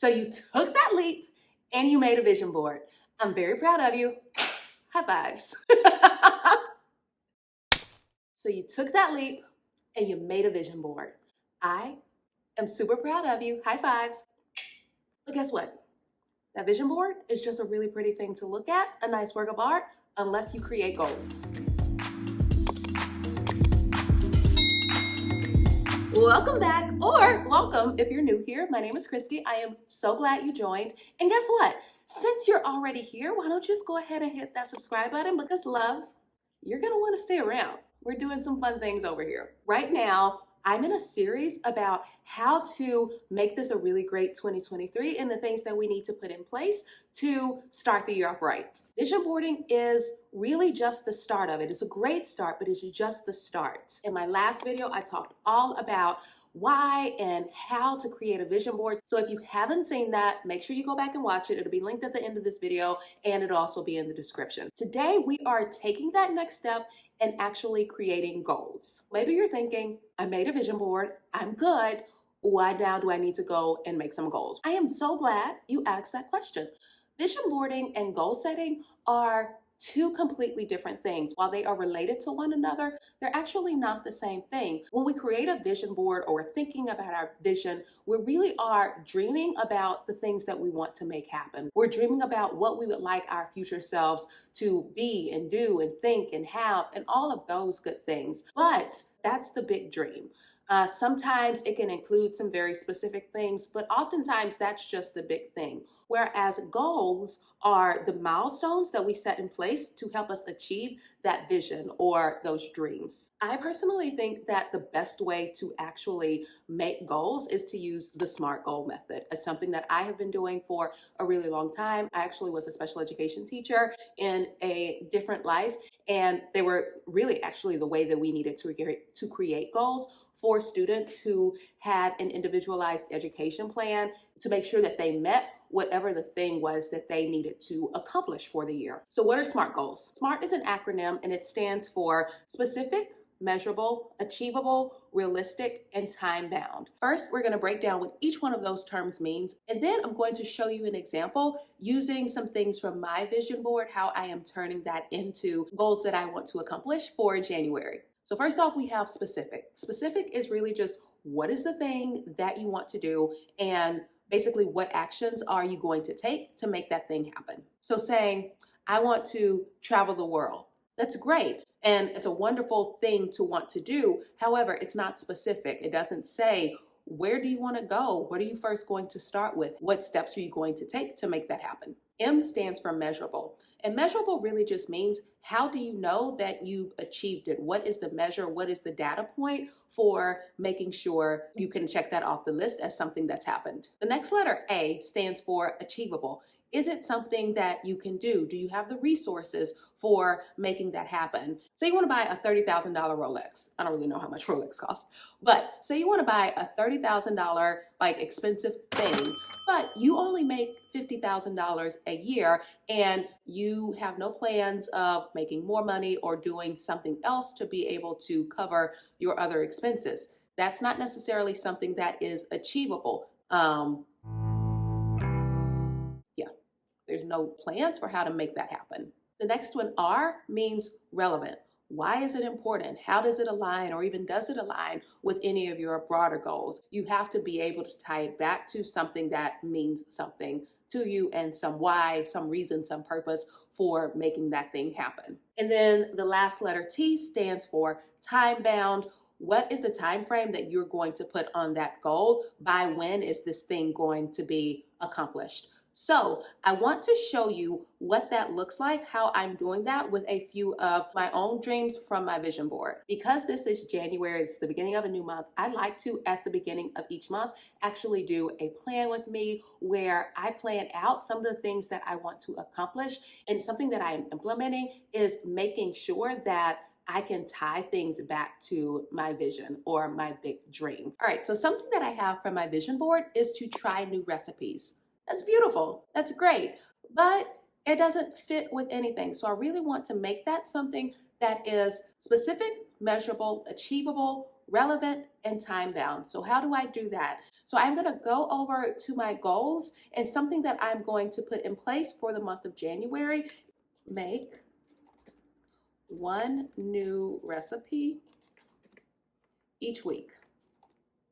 So you took that leap and you made a vision board. I'm very proud of you. High fives. So you took that leap and you made a vision board. I am super proud of you. High fives. But guess what? That vision board is just a really pretty thing to look at, a nice work of art, unless you create goals. Welcome back, or welcome if you're new here. My name is Christy. I am so glad you joined. And guess what? Since you're already here, why don't you just go ahead and hit that subscribe button? Because love, you're gonna want to stay around. We're doing some fun things over here. Right now, I'm in a series about how to make this a really great 2023 and the things that we need to put in place to start the year off right. Vision boarding is really just the start of it. It's a great start, but it's just the start. In my last video, I talked all about why and how to create a vision board. So if you haven't seen that, make sure you go back and watch it. It'll be linked at the end of this video and it'll also be in the description. Today, we are taking that next step and actually creating goals. Maybe you're thinking, I made a vision board, I'm good. Why now do I need to go and make some goals? I am so glad you asked that question. Vision boarding and goal setting are two completely different things. While they are related to one another, they're actually not the same thing. When we create a vision board or we're thinking about our vision, we really are dreaming about the things that we want to make happen. We're dreaming about what we would like our future selves to be and do and think and have and all of those good things. But that's the big dream. Sometimes it can include some very specific things, but oftentimes that's just the big thing. Whereas goals are the milestones that we set in place to help us achieve that vision or those dreams. I personally think that the best way to actually make goals is to use the SMART goal method. It's something that I have been doing for a really long time. I actually was a special education teacher in a different life, and they were really actually the way that we needed to create goals for students who had an individualized education plan to make sure that they met whatever the thing was that they needed to accomplish for the year. So what are SMART goals? SMART is an acronym and it stands for specific, measurable, achievable, realistic, and time-bound. First, we're going to break down what each one of those terms means, and then I'm going to show you an example using some things from my vision board, how I am turning that into goals that I want to accomplish for January. So first off, we have specific. Specific is really just what is the thing that you want to do, and basically what actions are you going to take to make that thing happen. So saying, I want to travel the world. That's great. And it's a wonderful thing to want to do. However, it's not specific. It doesn't say, where do you want to go? What are you first going to start with? What steps are you going to take to make that happen? M stands for measurable. And measurable really just means, how do you know that you've achieved it? What is the measure? What is the data point for making sure you can check that off the list as something that's happened? The next letter, A, stands for achievable. Is it something that you can do? Do you have the resources for making that happen? Say you want to buy a $30,000 Rolex. I don't really know how much Rolex costs, but say you want to buy a $30,000 like expensive thing, but you only make $50,000 a year and you have no plans of making more money or doing something else to be able to cover your other expenses. That's not necessarily something that is achievable. There's no plans for how to make that happen. The next one, R, means relevant. Why is it important? How does it align, or even does it align with any of your broader goals? You have to be able to tie it back to something that means something to you and some why, some reason, some purpose for making that thing happen. And then the last letter, T, stands for time bound. What is the time frame that you're going to put on that goal? By when is this thing going to be accomplished? So I want to show you what that looks like, how I'm doing that with a few of my own dreams from my vision board. Because this is January, it's the beginning of a new month, I like to, at the beginning of each month, actually do a plan with me where I plan out some of the things that I want to accomplish. And something that I am implementing is making sure that I can tie things back to my vision or my big dream. All right, so something that I have from my vision board is to try new recipes. That's beautiful. That's great. But it doesn't fit with anything. So I really want to make that something that is specific, measurable, achievable, relevant, and time bound. So how do I do that? So I'm going to go over to my goals, and something that I'm going to put in place for the month of January: make one new recipe each week.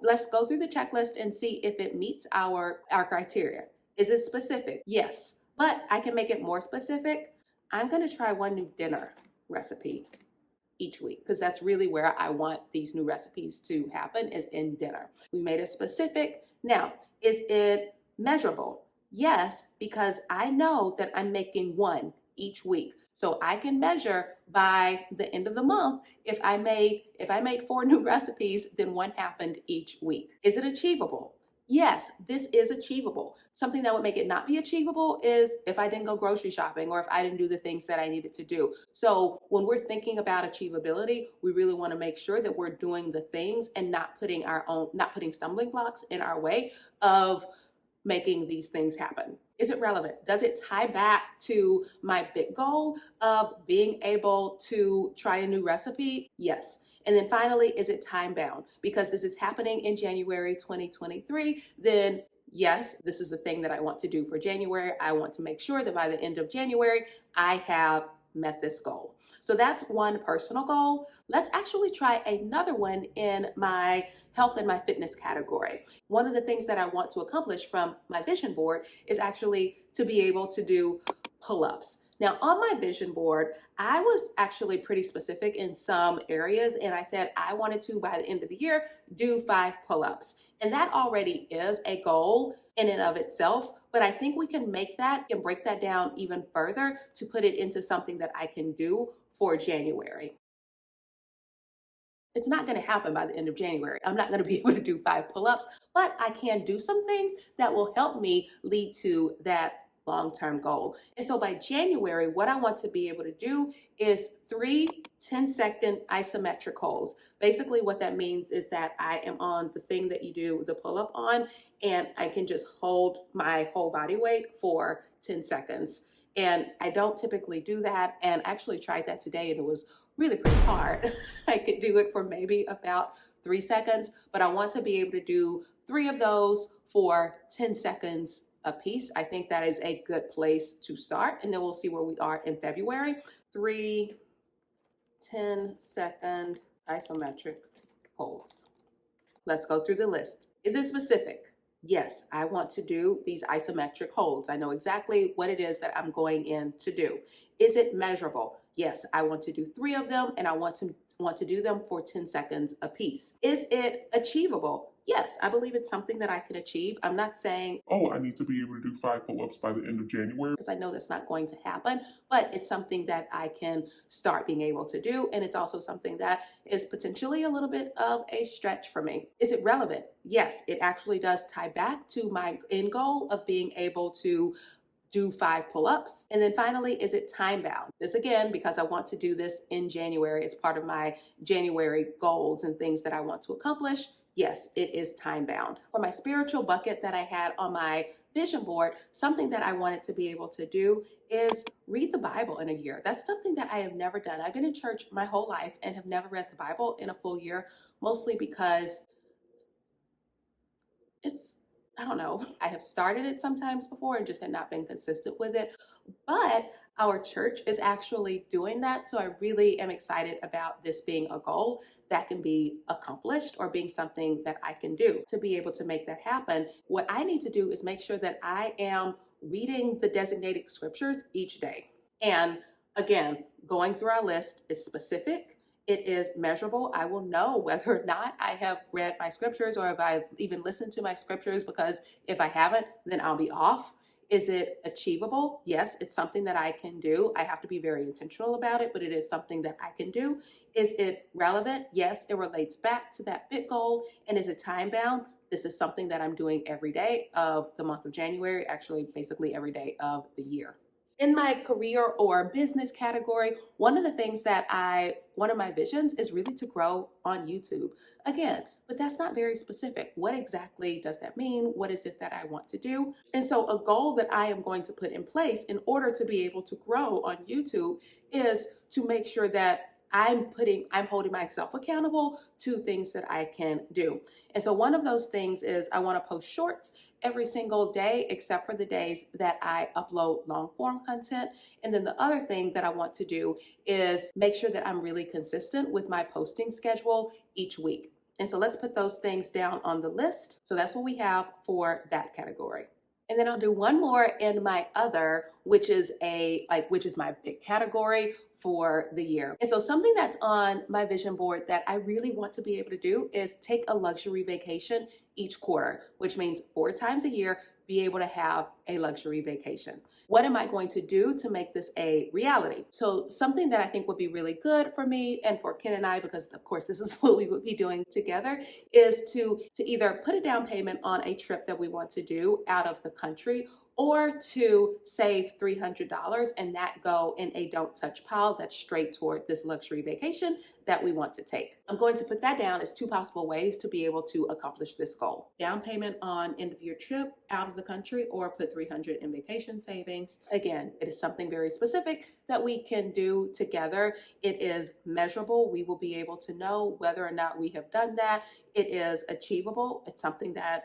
Let's go through the checklist and see if it meets our criteria. Is it specific? Yes, but I can make it more specific. I'm going to try one new dinner recipe each week, because that's really where I want these new recipes to happen, is in dinner. We made it specific. Now, is it measurable? Yes, because I know that I'm making one each week. So I can measure by the end of the month, if I made 4 new recipes, then one happened each week. Is it achievable? Yes, this is achievable. Something that would make it not be achievable is if I didn't go grocery shopping, or if I didn't do the things that I needed to do. So when we're thinking about achievability, we really want to make sure that we're doing the things and not putting stumbling blocks in our way of making these things happen. Is it relevant? Does it tie back to my big goal of being able to try a new recipe? Yes. And then finally, is it time bound? Because this is happening in January 2023, then yes, this is the thing that I want to do for January. I want to make sure that by the end of January, I have met this goal. So that's one personal goal. Let's actually try another one in my health and my fitness category. One of the things that I want to accomplish from my vision board is actually to be able to do pull-ups. Now, on my vision board, I was actually pretty specific in some areas, and I said I wanted to, by the end of the year, do 5 pull-ups. And that already is a goal in and of itself, but I think we can make that and break that down even further to put it into something that I can do for January. It's not going to happen by the end of January. I'm not going to be able to do 5 pull-ups, but I can do some things that will help me lead to that long-term goal. And so by January, what I want to be able to do is 3 10-second isometric holds. Basically, what that means is that I am on the thing that you do the pull-up on, and I can just hold my whole body weight for 10 seconds. And I don't typically do that. And I actually tried that today, and it was really pretty hard. I could do it for maybe about 3 seconds, but I want to be able to do 3 of those for 10 seconds a piece. I think that is a good place to start, and then we'll see where we are in February. 3 10-second isometric holds. Let's go through the list. Is it specific? Yes, I want to do these isometric holds. I know exactly what it is that I'm going in to do. Is it measurable? Yes, I want to do 3 of them, and I want to do them for 10 seconds a piece. Is it achievable? Yes, I believe it's something that I can achieve. I'm not saying, oh, I need to be able to do 5 pull-ups by the end of January, because I know that's not going to happen, but it's something that I can start being able to do. And it's also something that is potentially a little bit of a stretch for me. Is it relevant? Yes, it actually does tie back to my end goal of being able to do 5 pull-ups. And then finally, is it time bound? This again, because I want to do this in January. It's part of my January goals and things that I want to accomplish. Yes, it is time bound. For my spiritual bucket that I had on my vision board, something that I wanted to be able to do is read the Bible in a year. That's something that I have never done. I've been in church my whole life and have never read the Bible in a full year, mostly because I don't know. I have started it sometimes before and just had not been consistent with it. But our church is actually doing that. So I really am excited about this being a goal that can be accomplished, or being something that I can do. To be able to make that happen, what I need to do is make sure that I am reading the designated scriptures each day. And again, going through our list, it's specific. It is measurable. I will know whether or not I have read my scriptures, or if I've even listened to my scriptures, because if I haven't, then I'll be off. Is it achievable? Yes, it's something that I can do. I have to be very intentional about it, but it is something that I can do. Is it relevant? Yes, it relates back to that big goal. And is it time bound? This is something that I'm doing every day of the month of January, actually basically every day of the year. In my career or business category, one of my visions is really to grow on YouTube. Again, but that's not very specific. What exactly does that mean? What is it that I want to do? And so a goal that I am going to put in place in order to be able to grow on YouTube is to make sure that I'm holding myself accountable to things that I can do. And so one of those things is I want to post shorts every single day, except for the days that I upload long form content. And then the other thing that I want to do is make sure that I'm really consistent with my posting schedule each week. And so let's put those things down on the list. So that's what we have for that category. And then I'll do one more in my other, which is my big category for the year. And so something that's on my vision board that I really want to be able to do is take a luxury vacation each quarter, which means 4 times a year, be able to have a luxury vacation. What am I going to do to make this a reality? So something that I think would be really good for me and for Ken and I, because of course this is what we would be doing together, is to either put a down payment on a trip that we want to do out of the country, or to save $300 and that go in a don't touch pile that's straight toward this luxury vacation that we want to take. I'm going to put that down as 2 possible ways to be able to accomplish this goal. Down payment on end of year trip out of the country, or put $300 in vacation savings. Again, it is something very specific that we can do together. It is measurable. We will be able to know whether or not we have done that. It is achievable. It's something that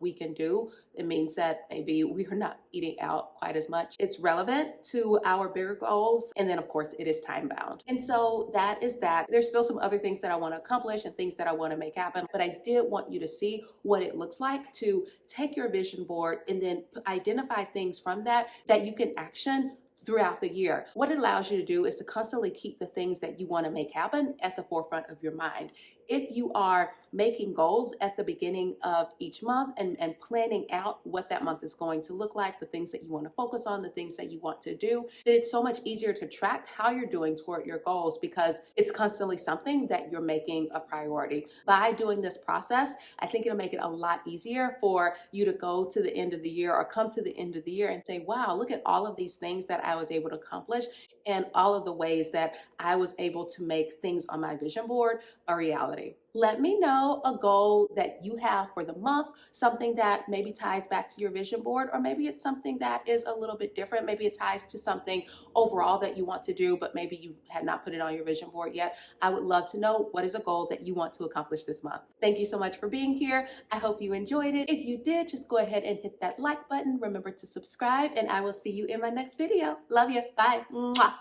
we can do. It means that maybe we are not eating out quite as much. It's relevant to our bigger goals. And then of course it is time bound. And so that is that. There's still some other things that I want to accomplish and things that I want to make happen. But I did want you to see what it looks like to take your vision board and then identify things from that you can action throughout the year. What it allows you to do is to constantly keep the things that you want to make happen at the forefront of your mind. If you are making goals at the beginning of each month and planning out what that month is going to look like, the things that you want to focus on, the things that you want to do, then it's so much easier to track how you're doing toward your goals because it's constantly something that you're making a priority. By doing this process, I think it'll make it a lot easier for you to go to the end of the year or come to the end of the year and say, wow, look at all of these things that I was able to accomplish and all of the ways that I was able to make things on my vision board a reality. Let me know a goal that you have for the month, something that maybe ties back to your vision board, or maybe it's something that is a little bit different. Maybe it ties to something overall that you want to do, but maybe you had not put it on your vision board yet. I would love to know what is a goal that you want to accomplish this month. Thank you so much for being here. I hope you enjoyed it. If you did, just go ahead and hit that like button. Remember to subscribe, and I will see you in my next video. Love you. Bye. Mwah.